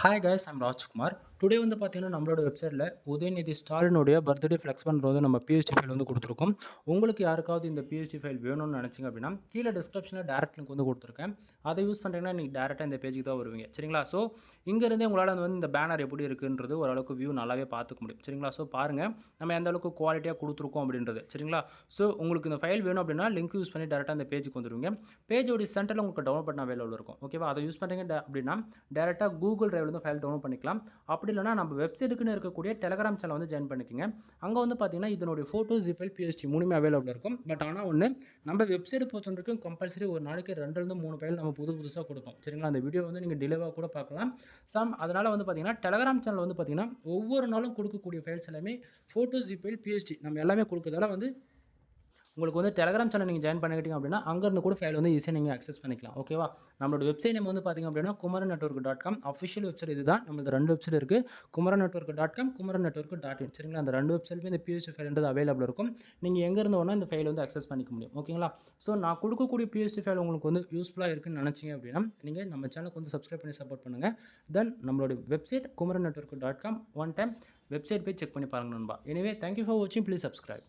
Hi guys, I'm Rajkumar. Today வந்து பார்த்தீங்கன்னா, நம்மளோட வெப்சைட்டில் உதயநிதி ஸ்டாலினுடைய பர்த்டே ஃப்ளெக்ஸ் பண்ணுறது நம்ம பிஎஸ்டி ஃபைல் வந்து கொடுத்துருக்கோம். உங்களுக்கு யாருக்காவது இந்த பிஎஸ்டி ஃபைல் வேணும்னு நினச்சிங்க அப்படின்னா, கீழே டிஸ்கிரிப்ஷனில் டேரக்ட் லிங்க் வந்து கொடுத்துருக்கேன். அதை யூஸ் பண்ணுறீங்கன்னா நீங்கள் டேரெக்டாக இந்த பேஜுக்கு தான் வருவீங்க. சரிங்களா? ஸோ இங்கேருந்தே உங்களால் வந்து இந்த பேனர் எப்படி இருக்குன்றது ஓரளவுக்கு வியூ நல்லாவே பார்த்துக்க முடியும். சரிங்களா? ஸோ பாருங்கள், நம்ம எந்த அளவுக்கு குவாலிட்டியாக கொடுத்துருக்கோம் அப்படின்றது. சரிங்களா? ஸோ உங்களுக்கு இந்த ஃபைல் வேணும் அப்படின்னா லிங்க் யூஸ் பண்ணி டேரெக்டாக இந்த பேஜுக்கு வந்துடுவீங்க. பேஜோடைய சென்டரில் உங்களுக்கு டவுன்லோட் பண்ண அவைலபிள் இருக்கும். ஓகேவா? அதை யூஸ் பண்ணுறீங்க அப்படின்னா டேரெக்டாக கூகுள் டிரைவ்லேருந்து ஃபைல் டவுன்லோட் பண்ணிக்கலாம். அப்படி இல்லைனா நம்ம வெப்சைட்டுக்குன்னு இருக்கக்கூடிய டெலகிராம் சேனல் வந்து ஜாயின் பண்ணிக்கோங்க. அங்கே வந்து பார்த்தீங்கன்னா இதனுடைய ஃபோட்டோ ஜிபைல் பிஎஸ்டி மூணுமே அவைலபிள் இருக்கும். பட் ஆனால் ஒன்று, நம்ம வெப்சைட் பொறுத்த வரைக்கும் கம்பல்சரி ஒரு நாளைக்கு 2லேருந்து 3 ஃபைல் நம்ம புதுசாக கொடுப்போம். சரிங்களா? அந்த வீடியோ வந்து நீங்கள் டிலேவாக கூட பார்க்கலாம். அதனால் வந்து பார்த்தீங்கன்னா டெலகிராம் சேனல் வந்து பார்த்தீங்கன்னா ஒவ்வொரு நாளும் கொடுக்கக்கூடிய ஃபைல்ஸ் எல்லாமே ஃபோட்டோ ஜிபைல் பிஎஸ்டி நம்ம எல்லாமே கொடுக்குறதால வந்து உங்களுக்கு வந்து டெலகிராம் சேனல் நீங்கள் ஜாயின் பண்ணிக்கிட்டீங்க அப்படின்னா அங்கேருந்து கூட ஃபைல் வந்து ஈஸியாக நீங்கள் அக்சஸ் பண்ணிக்கலாம். ஓகேவா? நம்மளோட வெப்சைட் நேம் வந்து பார்த்திங்க அப்படின்னா kumaranetwork.com. அஃபிஷியல் வெப்சைட் இது தான். நம்மளுக்கு 2 வெப்சைட் இருக்குது. kumaranetwork.com, kumaranetwork.in. சரிங்களா? அந்த 2 வெப்சைட்லையும் இந்த பிஎஸ்டி ஃபைல்ன்றது அவைலபிள் இருக்கும். நீங்கள் எங்கேருந்து வேணால் இந்த ஃபைல் வந்து அக்சஸ் பண்ணிக்க முடியும். ஓகேங்களா? ஸோ நான் கொடுக்கக்கூடிய பிஎஸ்டி ஃபைல் உங்களுக்கு வந்து யூஸ்ஃபுல்லாக இருக்குன்னு நினச்சிங்க அப்படின்னா நீங்கள் நம்ம சேனலுக்கு வந்து சப்ஸ்கிரைப் பண்ணி சப்போர்ட் பண்ணுங்கள். தென் நம்மளோட website kumaranetwork.com one time website போய் செக் பண்ணி பாருங்கள் நண்பா. எனிவே தேங்க்யூ ஃபார் வாட்சிங். Please subscribe.